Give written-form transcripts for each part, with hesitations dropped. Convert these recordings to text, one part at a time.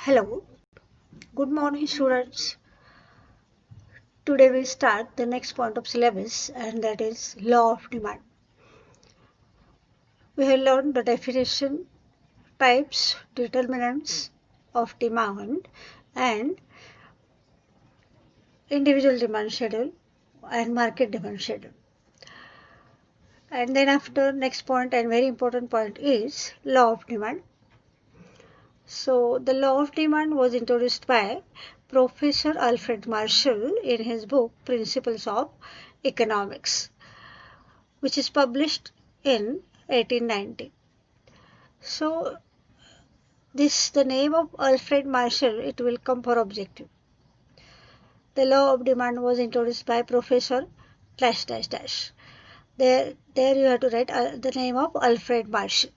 Hello, good morning students. Today we start the next point of syllabus and that is law of demand. We have learned the definition, types, determinants of demand and individual demand schedule and market demand schedule. And then after next point and very important point is law of demand. So the law of demand was introduced by Professor Alfred Marshall in his book Principles of Economics, which is published in 1890. So the name of Alfred Marshall, it will come for objective. The law of demand was introduced by Professor dash dash dash. There you have to write the name of Alfred Marshall.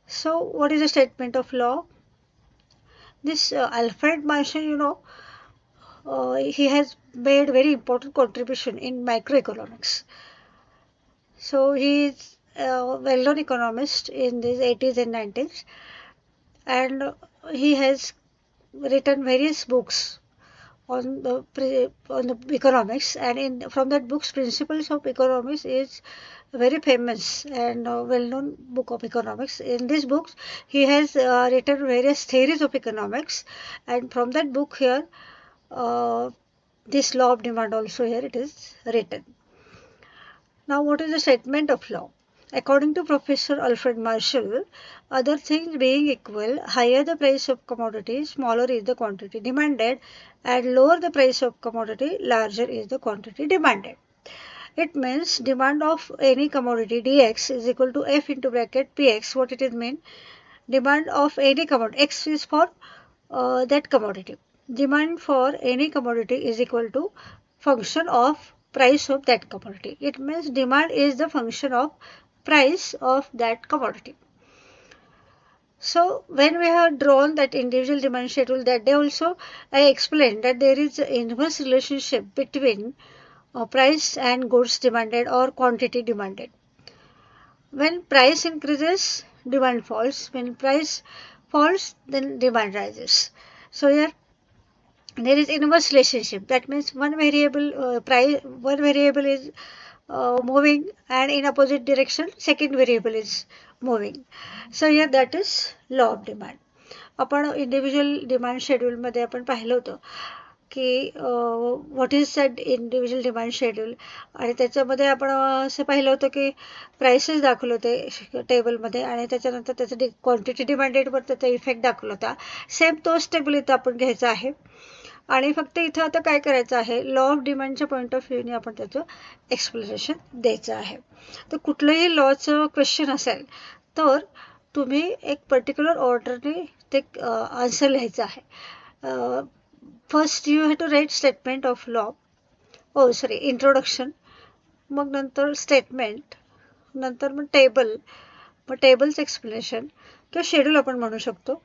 So what is the statement of law? This Alfred Marshall, he has made very important contribution in microeconomics. So he is a well-known economist in the 80s and 90s, and he has written various books on the economics, and from that book's Principles of Economics is a very famous and well-known book of economics. In this book, he has written various theories of economics, and from that book here, uh, this law of demand also here it is written. Now, what is the statement of law? According to Professor Alfred Marshall, other things being equal, higher the price of commodity, smaller is the quantity demanded, and lower the price of commodity, larger is the quantity demanded. It means demand of any commodity dx is equal to f into bracket px. What it is mean? Demand of any commodity, x is for that commodity. Demand for any commodity is equal to function of price of that commodity. It means demand is the function of price of that commodity. So when we have drawn that individual demand schedule, that day also I explained that there is an inverse relationship between price and goods demanded or quantity demanded. When price increases, demand falls. When price falls, then demand rises. So here there is inverse relationship. That means one variable is moving, and in opposite direction second variable is moving. So here that is law of demand. आपण individual demand शेड्यूलमध्ये आपण पाहिलं होतं की what is that individual demand schedule, आणि त्याच्यामध्ये आपण असं पाहिलं होतं की प्राइसेस दाखवले होते टेबलमध्ये, आणि त्याच्यानंतर त्याचं क्वांटिटी डिमांडेडवर त्याचा इफेक्ट दाखवला होता. सेम तोच टेबल इथं आपण घ्यायचा आहे, आणि फक्त इथं आता काय करायचं आहे, लॉ ऑफ डिमांडच्या पॉईंट ऑफ व्ह्यूने आपण त्याचं एक्सप्लेनेशन द्यायचं आहे. तर कुठलंही लॉचं क्वेश्चन असेल तर तुम्ही एक पर्टिक्युलर ऑर्डरने ते आन्सर लिहायचं आहे. First you have to write statement of law, introduction, मग नंतर स्टेटमेंट, नंतर मग टेबलचं एक्सप्लेनेशन किंवा शेड्यूल आपण म्हणू शकतो.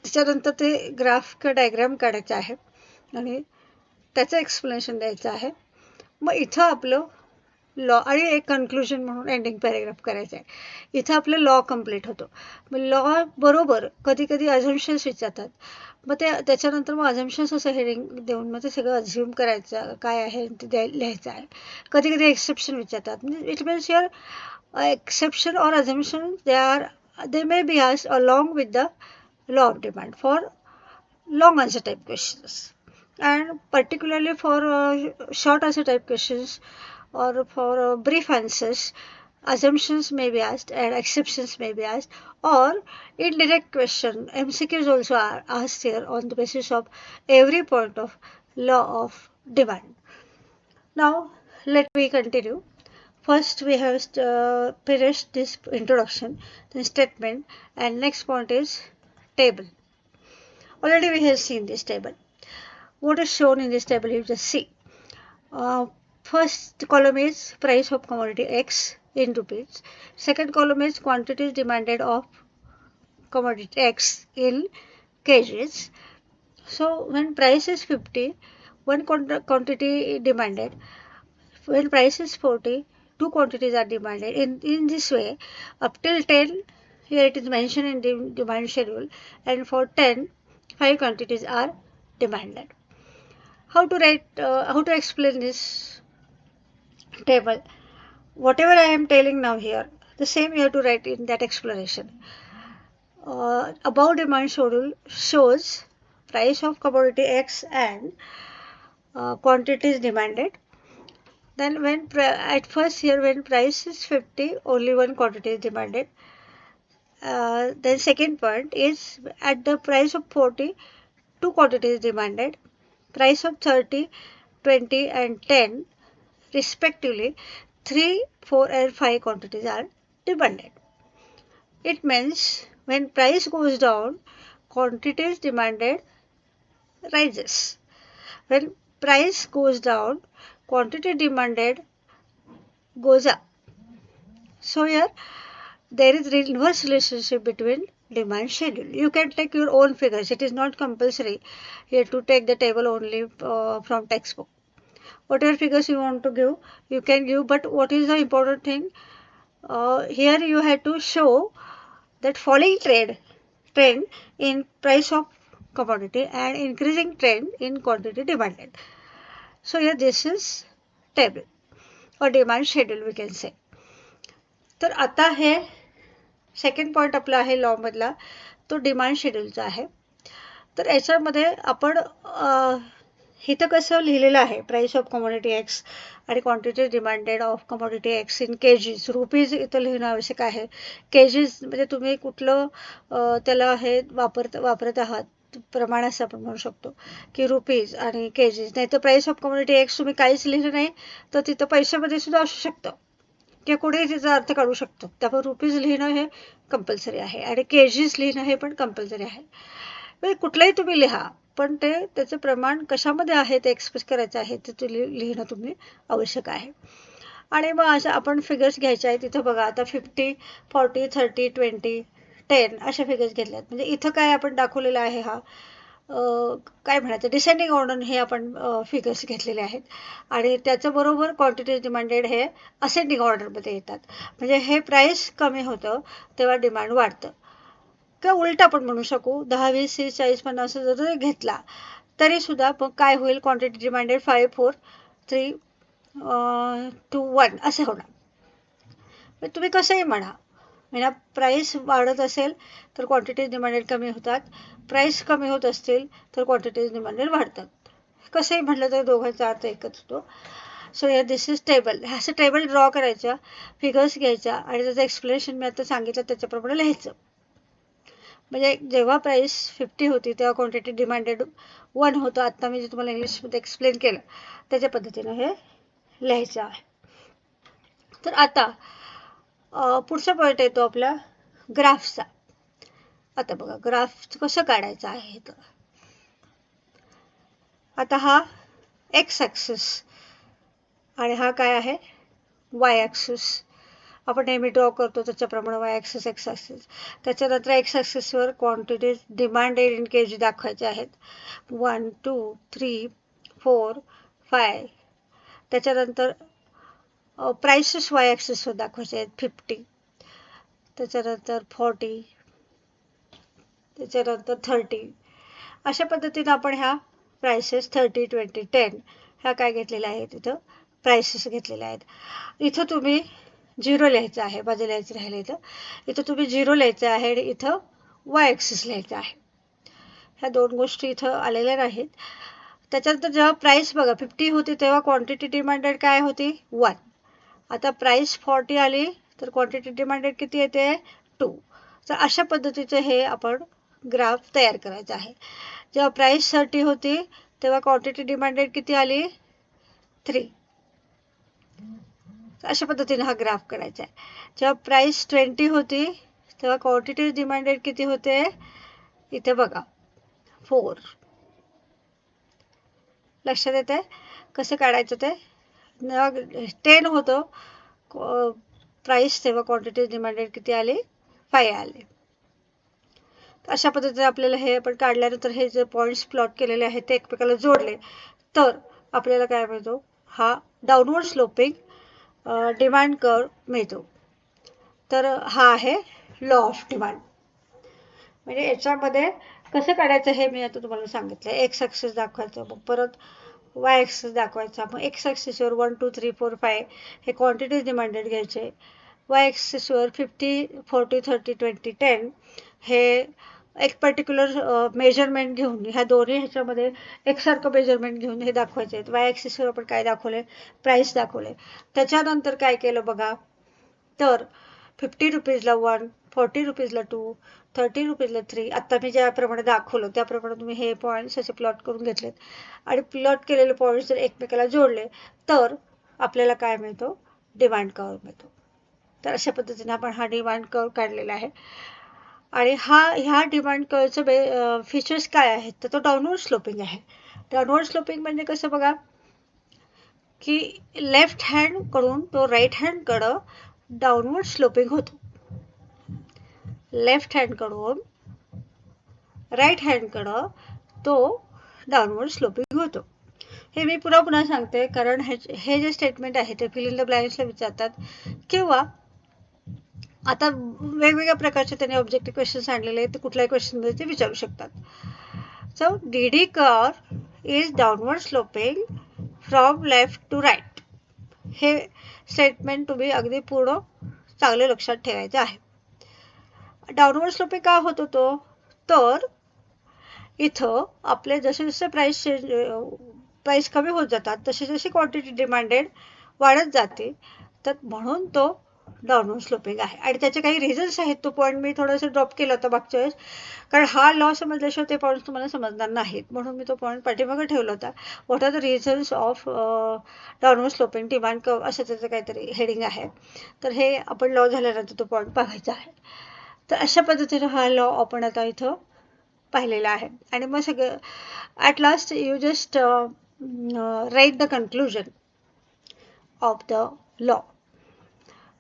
त्याच्यानंतर ते ग्राफ किंवा डायग्राम काढायचं आहे आणि त्याचं एक्सप्लेनेशन द्यायचं आहे. मग इथं आपलं लॉ आणि एक कन्क्लुजन म्हणून एंडिंग पॅरेग्राफ करायचं आहे. इथं आपलं लॉ कम्प्लीट होतो. मग लॉ बरोबर कधी कधी अझम्पशन्स विचारतात, मग त्याच्यानंतर मग अझम्पशन्स असं हेडिंग देऊन मग ते सगळं अझ्युम करायचं काय आहे ते लिहायचं आहे. कधी कधी एक्सेप्शन विचारतात. It means your exception or assumption they may be asked along with the law of demand for long answer type questions, and particularly for short answer type questions or for brief answers, assumptions may be asked and exceptions may be asked, or indirect question MCQs also are asked here on the basis of every point of law of demand. Now let me continue. First we have finished this introduction, then statement, and next point is table. Already we have seen this table. What is shown in this table, you just see. First column is price of commodity X in rupees. Second column is quantities demanded of commodity X in kgs. So when price is 50, one quantity demanded. When price is 40, two quantities are demanded. In this way, up till 10 here it is mentioned in the demand schedule, and for 10, 5 quantities are demanded. How to write, how to explain this table? Whatever I am telling now here, the same you have to write in that explanation. Above demand schedule shows price of commodity X and quantities demanded. Then when at first here when price is 50, only one quantity is demanded. Then second point is at the price of 40, two quantities demanded. Price of 30, 20 and 10 respectively, 3, 4 and 5 quantities are demanded. It means when price goes down, quantities demanded rises. When price goes down, quantity demanded goes up. So here there is inverse relationship between demand schedule. You can take your own figures. It is not compulsory here to take the table only from textbook. Whatever figures you want to give, you can give. But what is the important thing? Here you have to show that falling trend in price of commodity and increasing trend in quantity demanded. So here this is table or demand schedule we can say. तर आता हे second point आपला आहे law मधला तो demand शेड्यूलचा आहे. तर याच्यामध्ये आपण इथं कसं लिहिलेलं आहे प्राइस ऑफ कमोडिटी एक्स आणि quantity demanded of commodity x in KGs rupees इथं लिहिणं आवश्यक आहे. केजीज म्हणजे तुम्ही कुठलं त्याला हे वापरत आहात प्रमाण असं आपण म्हणू शकतो की रुपीज आणि केजीज. नाही तर प्राइस ऑफ कमोडिटी एक्स तुम्ही काहीच लिहिलं नाही तर तिथं पैशामध्ये सुद्धा असू शकतं किंवा कुठेही त्याचा अर्थ काढू शकतो. त्यामुळे रुपीज लिहिणं हे कंपल्सरी आहे आणि केजीस लिहिणं हे पण कंपल्सरी आहे. म्हणजे कुठलंही तुम्ही लिहा पण ते त्याचं प्रमाण कशामध्ये आहे ते एक्सप्रेस करायचं आहे ते लिहिणं तुम्ही आवश्यक आहे. आणि मग असं आपण फिगर्स घ्यायचे आहेत. तिथं बघा आता 50, 40, 30, 20, 10 अशा फिगर्स घेतल्यात. म्हणजे इथं काय आपण दाखवलेलं आहे हा काय म्हणायचं डिसेंडिंग ऑर्डर हे आपण फिगर्स घेतलेले आहेत आणि त्याच्याबरोबर क्वांटिटीज डिमांडेड हे असेंडिंग ऑर्डरमध्ये येतात. म्हणजे हे प्राईस कमी होतं तेव्हा डिमांड वाढतं किंवा उलट आपण म्हणू शकू 10, 20, 30, 40, 50 जर घेतला तरीसुद्धा मग काय होईल क्वांटिटी डिमांडेड 5, 4, 3, 2, 1 असे होणार. तुम्ही कसंही म्हणा म्हणजे प्राईस वाढत असेल तर क्वांटिटीज डिमांडेड कमी होतात. प्राईस कमी होत असतील तर क्वांटिटीज डिमांडेड वाढतात. कसंही म्हटलं तर दोघांचा अर्थ एकच होतो. सो या दिस इज टेबल. असं टेबल ड्रॉ करायचं फिगर्स घ्यायच्या आणि त्याचं एक्सप्लेनेशन मी आता सांगितलं त्याच्याप्रमाणे लिहायचं. म्हणजे जेव्हा प्राईस 50 होती तेव्हा क्वांटिटी डिमांडेड 1 होतं. आत्ता मी जे तुम्हाला इंग्लिशमध्ये एक्सप्लेन केलं त्याच्या पद्धतीनं हे लिहायचं आहे. तर आता पुढचा पॉईंट येतो आपला ग्राफचा. आता बघा ग्राफ कसं काढायचं आहे. तर आता हा एक्स ॲक्सिस आणि हा काय आहे वाय ॲक्सिस. आपण नेहमी ड्रॉ करतो त्याच्याप्रमाणे वाय ॲक्सिस एक्स ॲक्सिस. त्याच्यानंतर एक्स ॲक्सिसवर क्वांटिटीज डिमांडेड इन केजी दाखवायचे आहेत 1, 2, 3, 4, 5. त्याच्यानंतर प्राइसेस वाय ॲक्सिसवर दाखवायचे आहेत 50. त्याच्यानंतर 40. त्याच्यानंतर 30. अशा पद्धतीनं आपण ह्या प्राइसेस 30, 20, 10 ह्या काय घेतलेल्या आहेत इथं प्राइसेस घेतलेल्या आहेत. इथं तुम्ही 0 लिहायचं आहे. बाजू लिहायचं राहिलं इथं तुम्ही 0 लिहायचं आहे आणि इथं वाय ॲक्सिस लिहायचं आहे. ह्या दोन गोष्टी इथं आलेल्या नाहीत. त्याच्यानंतर जेव्हा प्राईस बघा 50 होती तेव्हा क्वांटिटी डिमांडेड काय होती 1. आता प्राईस 40 आली तर क्वांटिटी डिमांडेड किती येते 2. तर अशा पद्धतीचं हे आपण ग्राफ तयार करायचं आहे. जेव्हा प्राईस 30 होती तेव्हा क्वांटिटी डिमांडेड किती आली 3. अशा पद्धतीने हा ग्राफ करायचा आहे. जेव्हा प्राईस 20 होती तेव्हा क्वांटिटी डिमांडेड किती होते इथे बघा 4. लक्षात येते कसं काढायचं ते. 10 होतं प्राईस तेव्हा क्वांटिटी डिमांडेड किती आली 5 आले. अशा पद्धतीने आपल्याला हे आपण काढल्यानंतर हे जे पॉईंट्स प्लॉट केलेले आहेत ते एकमेकाला जोडले तर आपल्याला काय मिळतो हा डाऊनवर्ड स्लोपिंग डिमांड कर्व मिळतो. तर हा आहे लॉ ऑफ डिमांड. म्हणजे याच्यामध्ये कसं काढायचं हे मी आता तुम्हाला सांगितलं. एक्स ॲक्सिस दाखवायचं, मग परत वाय ॲक्सिस दाखवायचा. मग एक्स ॲक्सिसवर 1 2 3 4 5 हे क्वांटिटीज डिमांडेड घ्यायचे. वाय ॲक्सिसवर 50 40 30 20 10 हे एक पर्टिक्युलर मेजरमेंट घेऊन ह्या दोन्ही ह्याच्यामध्ये एकसारखं मेजरमेंट घेऊन हे दाखवायचे आहेत. वाय ॲक्सिसवर आपण काय दाखवले, प्राईस दाखवले. त्याच्यानंतर काय केलं बघा, तर 50 रुपीजला 1, 40 रुपीजला 2, 30 रुपीजला 3. आत्ता मी ज्याप्रमाणे दाखवलं त्याप्रमाणे तुम्ही हे पॉईंट्स असे प्लॉट करून घेतलेत आणि प्लॉट केलेले पॉईंट्स जर एकमेकाला जोडले तर आपल्याला काय मिळतो, डिमांड कर्व मिळतो. तर अशा पद्धतीने आपण हा डिमांड कर्व काढलेला आहे. आणि ह्या डिमांड कर्वचं फीचर्स काय आहेत, तर तो डाऊनवर्ड स्लोपिंग आहे. डाऊनवर्ड स्लोपिंग म्हणजे कसं बघा, की लेफ्ट हँड कडून तो राईट हँड कडं डाऊनवर्ड स्लोपिंग होतो. लेफ्ट हँड कडून राईट हँड कडं तो डाऊनवर्ड स्लोपिंग होतो. हे मी पुन्हा सांगते कारण हे जे स्टेटमेंट आहे ते फिल इन द ब्लँक्सला विचारतात किंवा आता वेगवेगळ्या प्रकारचे त्यांनी ऑब्जेक्टिव्ह क्वेश्चन्स आणलेले आहेत, ते कुठल्याही क्वेश्चनमध्ये ते विचारू शकतात. So DD curve is downward sloping from left to right. हे स्टेटमेंट तुम्ही अगदी पूर्ण चांगले लक्षात ठेवायचे आहे. डाऊनवर्ड स्लोपिंग का होत होतो, तर इथं आपले जसे जसे प्राईस कमी होत जातात तशी जशी क्वांटिटी डिमांडेड वाढत जाते, तर म्हणून तो डाऊनवर्ड स्लोपिंग आहे. आणि त्याचे काही रिझन्स आहेत. तो पॉईंट मी थोडंसं ड्रॉप केला होता मागच्या वेळेस, कारण हा लॉ समजल्याशिवाय ते पॉईंट तुम्हाला समजणार नाहीत, म्हणून मी तो पॉईंट पाठीमागे ठेवला होता. What are the reasons of downward sloping demand curve असं त्याचं काहीतरी हेडिंग आहे. तर हे आपण लॉ झाल्यानंतर तो पॉईंट बघायचा आहे. तर अशा पद्धतीने हा लॉ आपण आता इथं पाहिलेला आहे. आणि मग सगळं at last you just write the conclusion of the law.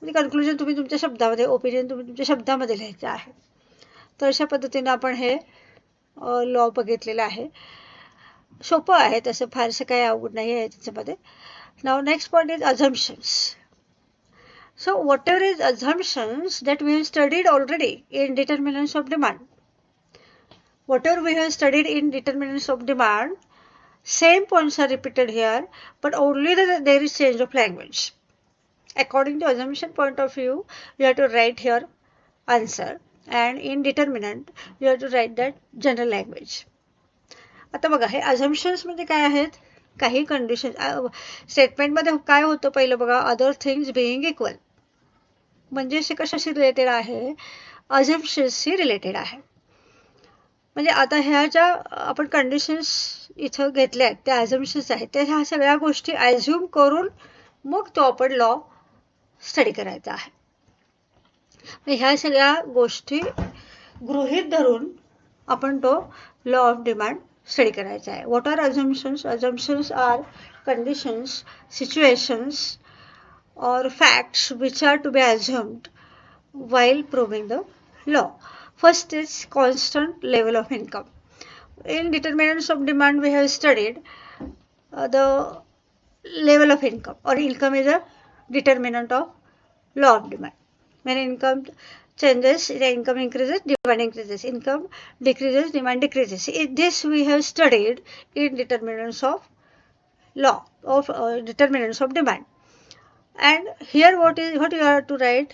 म्हणजे कन्क्लुजन तुम्ही तुमच्या शब्दामध्ये, ओपिनियन तुम्ही तुमच्या शब्दामध्ये लिहायचं आहे. तर अशा पद्धतीने आपण हे लॉ बघितलेलं आहे. सोपं आहे, तसं फारसं काही अवघड नाही आहे त्याच्यामध्ये. नाव next point is assumptions. So whatever is assumptions that we have studied already in determinants of demand. Whatever we have studied in determinants of demand, same points are repeated here, but only there is change of language. According to assumption point of view, you have to write here answer, and in determinant you have to write that general language. आता बघा, हे assumptions म्हणजे काय आहेत, काही condition स्टेटमेंटमध्ये काय होतं पहिलं बघा, अदर थिंग्स बिईंग इक्वल. म्हणजे हे कशाशी रिलेटेड आहे, अझम्पशन्सशी रिलेटेड आहे. म्हणजे आता ह्या ज्या आपण कंडिशन्स इथं घेतल्या आहेत त्या अझम्पशन्स आहेत, त्या ह्या सगळ्या गोष्टी ॲझ्युम करून मग तो आपण लॉ स्टडी करायचा आहे. ह्या सगळ्या गोष्टी गृहीत धरून आपण तो लॉ ऑफ डिमांड स्टडी करायचा आहे. What are assumptions? Assumptions are conditions, situations or facts which are to be assumed while proving the law. First is constant level of income. In determinants of demand we have studied the level of income, or income is a determinant of law of demand. When income changes, the income increases, demand increases. Income decreases, demand decreases. This we have studied in determinants of law of determinants of demand. And here what you have to write,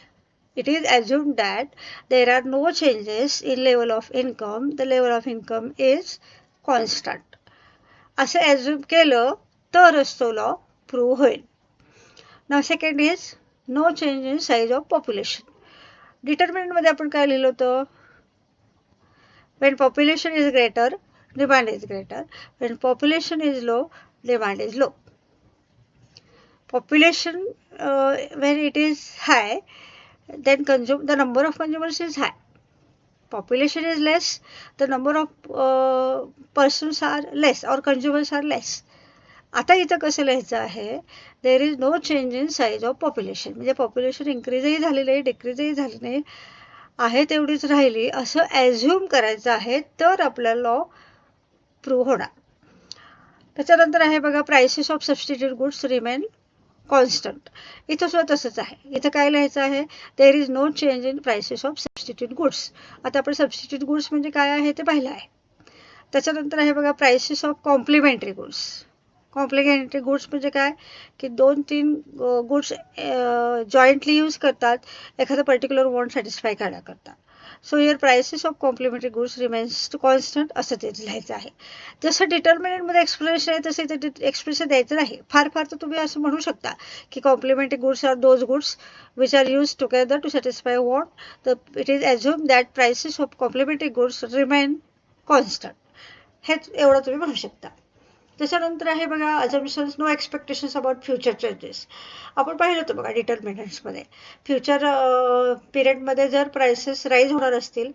it is assumed that there are no changes in level of income, the level of income is constant. असं assume केलं तरच तो law prove होईल. Now second is no change in size of population. Determinant मध्ये आपण काय लिहिलं होतं, when population is greater, demand is greater. When population is low, demand is low. Population when it is high, then the number of consumers is high. Population is less, the number of persons are less or consumers are less. आता इथं कसं लिहायचं आहे, there is no change in size of population. म्हणजे population इन्क्रीजही झालेलं आहे, डिक्रीजही झाली नाही, आहे तेवढीच राहिली असं ॲझ्युम करायचं आहे, तर आपला लॉ प्रूव्ह होणार. त्याच्यानंतर आहे बघा, prices of substitute goods remain constant. इथं सुद्धा तसंच आहे. इथं काय लिहायचं आहे, there is no change in prices of substitute goods. आता आपण सबस्टिट्यूट गुड्स म्हणजे काय आहे ते पाहिलं आहे. त्याच्यानंतर आहे बघा prices of complementary goods. Complementary goods म्हणजे काय, की 2-3 गुड्स जॉईंटली यूज करतात एखादं पर्टिक्युलर वॉन्ट सॅटिस्फाय करण्याकरता. So here prices of complementary goods remains constant असं ते लिहायचं आहे. जसं डिटर्मिनंटमध्ये एक्सप्रेशन आहे तसं इथे एक्सप्रेशन द्यायचं नाही. फार फार तर तुम्ही असं म्हणू शकता की complementary goods are those goods which are use together to satisfy want. तर it is assume that prices of complementary goods remain constant. हेच एवढं तुम्ही म्हणू शकता. त्याच्यानंतर आहे बघा assumptions, no expectations about future changes. आपण पाहिलं होतं बघा डिटर्मिनंट्समध्ये. फ्युचर पिरियडमध्ये जर प्राइसेस राईज होणार असतील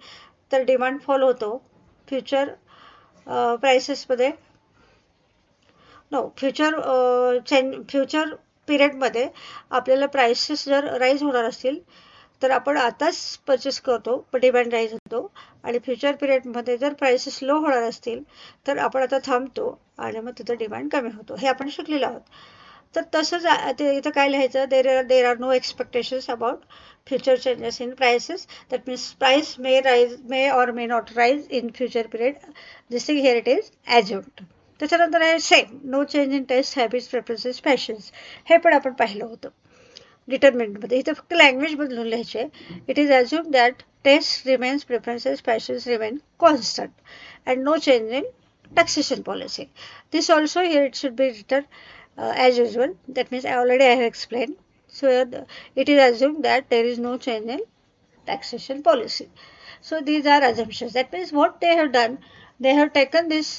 तर डिमांड फॉल होतो. फ्युचर प्राइसेसमध्ये नो फ्युचर पिरियडमध्ये आपल्याला प्राइसेस जर राईज होणार असतील तर आपण आताच परचेस करतो, पण डिमांड राईज होतो. आणि फ्युचर पिरियडमध्ये जर प्राइसेस लो होणार असतील तर आपण आता थांबतो आणि मग तिथं डिमांड कमी होतो. हे आपण शिकलेलो आहोत. तर तसंच ते इथं काय लिहायचं, there are no expectations about future changes in prices. That means price may or may not rise in future period. This here it is assumed. त्याच्यानंतर आहे same, no change in taste, habits, preferences, fashions. हे पण आपण पाहिलं होतं डिटर्मिनंटमध्ये. इथं फक्त language बदलून लिहायचे. It is assume that taste remains, preferences, fashions remain constant and no change in taxation policy. This also here it should be written as usual. That means already I have explained. So it is assumed that there is no change in taxation policy. So these are assumptions. That means what they have done, they have taken this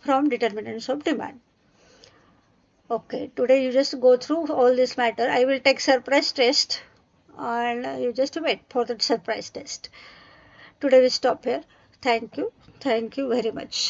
from determinants of demand. Okay, today you just go through all this matter. I will take surprise test and you just wait for the surprise test. Today we stop here. Thank you. Thank you very much.